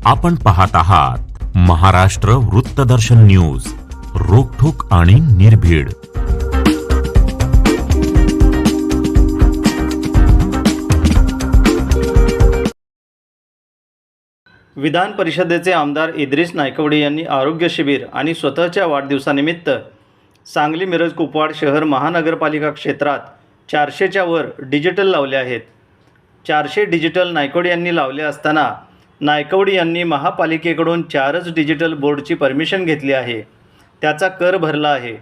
आपण पाहत आहात महाराष्ट्र वृत्तदर्शन न्यूज, रोखठोक आणि निर्भीड। विधान परिषदेचे आमदार इद्रिस नायकवडी यांनी आरोग्य शिबिर आणि स्वतःच्या वाढदिवसानिमित्त सांगली मिरज कुपवाड शहर महानगरपालिका क्षेत्रात 400च्या वर डिजिटल लावले आहेत। 400 डिजिटल नायकवडी यांनी लावले असताना नायकवडी यांनी महापालिकेकडून 4च डिजिटल बोर्डची परमिशन घेतली आहे, त्याचा कर भरला आहे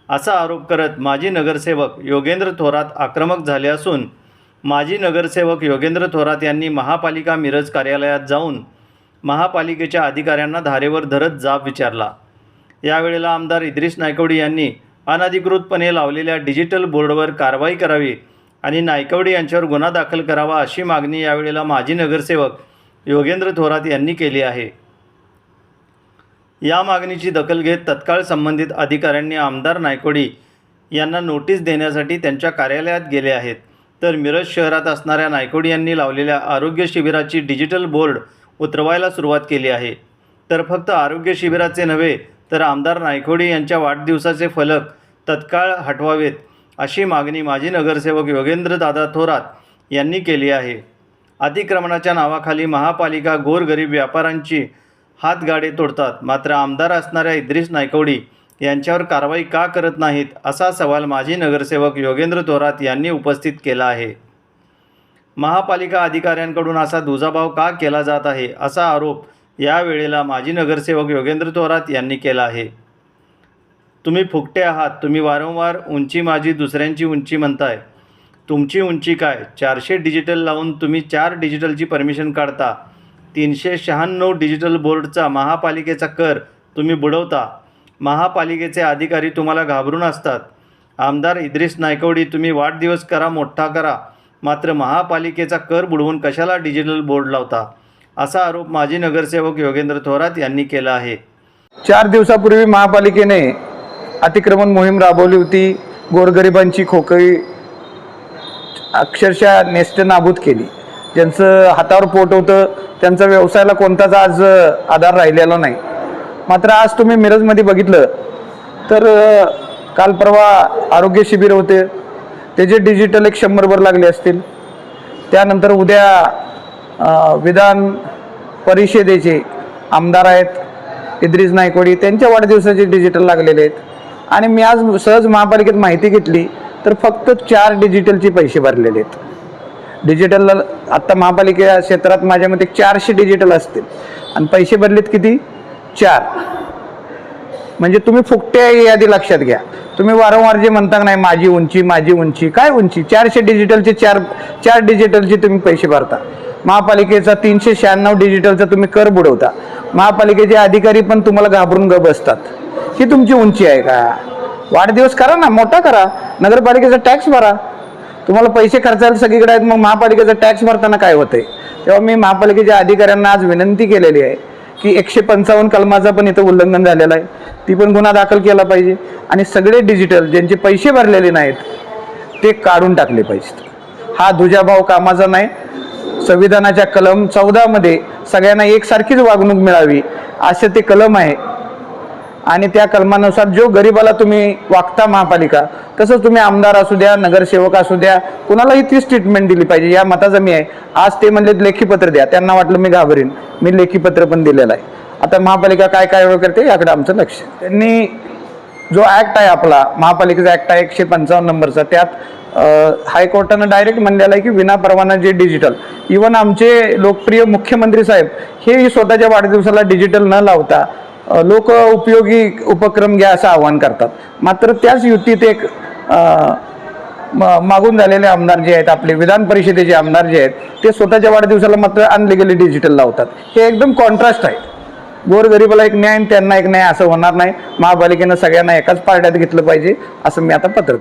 असा आरोप करत माजी नगरसेवक योगेंद्र थोरात आक्रमक झाले असून माजी नगरसेवक योगेंद्र थोरात यांनी महापालिका मिरज कार्यालयात जाऊन महापालिकेच्या अधिकाऱ्यांना धारेवर धरत जाब विचारला। यावेळेला आमदार इद्रिस नायकवडी यांनी अनधिकृतपणे लावलेल्या डिजिटल बोर्डवर कारवाई करावी आणि नायकवडी यांच्यावर गुन्हा दाखल करावा अशी मागणी यावेळेला माजी नगरसेवक योगेंद्र थोरात यांनी केली आहे। या मागणीची दखल घेत तत्काळ संबंधित अधिकाऱ्यांनी आमदार नायकवडी यांना नोटीस देण्यासाठी त्यांच्या कार्यालयात गेले आहेत। तर मिरज शहरात असणाऱ्या नायकवडी यांनी लावलेल्या आरोग्य शिबिराची डिजिटल बोर्ड उतरवायला सुरुवात केली आहे। तर फक्त आरोग्य शिबिराचे नव्हे तर आमदार नायकवडी यांच्या वाढदिवसाचे फलक तत्काळ हटवावेत अशी मागणी माजी नगरसेवक योगेंद्र दादा थोरात यांनी केली आहे। अतिक्रमणाच्या नावाखाली महापालिका गोरगरीब व्यापाऱ्यांची हातगाडे तोडतात, मात्र आमदार असणाऱ्या इद्रिस नायकवडी यांच्यावर कारवाई का करत नाहीत असा सवाल माजी नगरसेवक योगेंद्र थोरात यांनी उपस्थित केला आहे। महापालिका अधिकाऱ्यांकडून असा दुजाभाव का केला जात आहे असा आरोप यावेळेला माजी नगरसेवक योगेंद्र थोरात यांनी केला आहे। तुम्ही फुकटे आहात, तुम्ही वारंवार उंची माझी दुसऱ्यांची उंची म्हणताय, तुमची उंची काय? 400 डिजिटल लावून तुम्ही 4 डिजिटलची परमिशन काढता। 396 डिजिटल बोर्डचा महापालिकेचा कर तुम्ही बुडवता। महापालिकेचे अधिकारी तुम्हाला घाबरून असतात। आमदार इद्रिस नायकवडी, तुम्ही वाढदिवस करा, मोठा करा, मात्र महापालिकेचा कर बुडवून कशाला डिजिटल बोर्ड लावता असा आरोप माजी नगरसेवक योगेंद्र थोरात यांनी केला आहे। 4 दिवसापूर्वी महापालिकेने अतिक्रमण मोहीम राबवली होती। गोरगरिबांची खोकळी अक्षरशः नेस्तनाबूत केली। ज्यांचं हातावर पोट होतं त्यांचा व्यवसायाला कोणताच आज आधार राहिलेला नाही। मात्र आज तुम्ही मिरजमध्ये बघितलं तर काल परवा आरोग्य शिबिर होते, त्याचे डिजिटल 100 वर लागले असतील। त्यानंतर उद्या विधान परिषदेचे आमदार आहेत इद्रिस नायकवडी, त्यांच्या वाढदिवसाचे डिजिटल लागलेले आहेत। आणि मी आज सहज महापालिकेत माहिती घेतली तर फक्त 4 डिजिटलचे पैसे भरलेले आहेत। डिजिटलला आत्ता महापालिका क्षेत्रात माझ्या मते 400 डिजिटल असतील आणि पैसे भरलेत किती? 4। म्हणजे तुम्ही फुकटे आहे यादी लक्षात घ्या। तुम्ही वारंवार जे म्हणता नाही माझी उंची, काय उंची? 400 डिजिटलचे 4 डिजिटलचे तुम्ही पैसे भरता। महापालिकेचा 396 डिजिटलचा तुम्ही कर बुडवता। महापालिकेचे अधिकारी पण तुम्हाला घाबरून गप बसतात। ही तुमची उंची आहे का? वाढदिवस करा ना, मोठा करा, नगरपालिकेचा टॅक्स भरा। तुम्हाला पैसे खर्चायला सगळीकडे आहेत, मग महापालिकेचा टॅक्स भरताना काय होतंय? तेव्हा मी महापालिकेच्या अधिकाऱ्यांना आज विनंती केलेली आहे की 155 कलमाचा पण इथं उल्लंघन झालेलं आहे, ती पण गुन्हा दाखल केला पाहिजे आणि सगळे डिजिटल ज्यांचे पैसे भरलेले नाहीत ते काढून टाकले पाहिजेत। हा दुजाभाव कामाचा नाही। संविधानाच्या कलम 14 मध्ये सगळ्यांना एकसारखीच वागणूक मिळावी असे ते कलम आहे आणि त्या कलमानुसार जो गरीबाला तुम्ही वागता महापालिका, तसंच तुम्ही आमदार असू द्या, नगरसेवक असू द्या, कुणालाही तीच ट्रीटमेंट दिली पाहिजे या मताचा मी आहे। आज ते म्हणले लेखीपत्र द्या, त्यांना वाटलं मी घाबरीन, मी लेखीपत्र पण दिलेलं आहे। आता महापालिका काय करते याकडे आमचं लक्ष। त्यांनी जो ॲक्ट आहे आपला महापालिकेचा ॲक्ट आहे 155 नंबरचा, त्यात हायकोर्टानं डायरेक्ट म्हणलेलं आहे की विनापरवाना जे डिजिटल, इवन आमचे लोकप्रिय मुख्यमंत्री साहेब हे स्वतःच्या वाढदिवसाला डिजिटल न लावता लोक उपयोगी उपक्रम घ्या असं आवाहन करतात। मात्र त्याच युतीत एक मागून झालेले आमदार जे आहेत, आपले विधान परिषदेचे आमदार जे आहेत, ते स्वतःच्या वाढदिवसाला मात्र अनलिगली डिजिटल लावतात। हे एकदम कॉन्ट्रास्ट आहे। गोरगरिबाला एक न्याय, त्यांना एक न्याय असं होणार नाही। महापालिकेनं सगळ्यांना एकाच पार्ट्यात घेतलं पाहिजे असं मी आता पत्र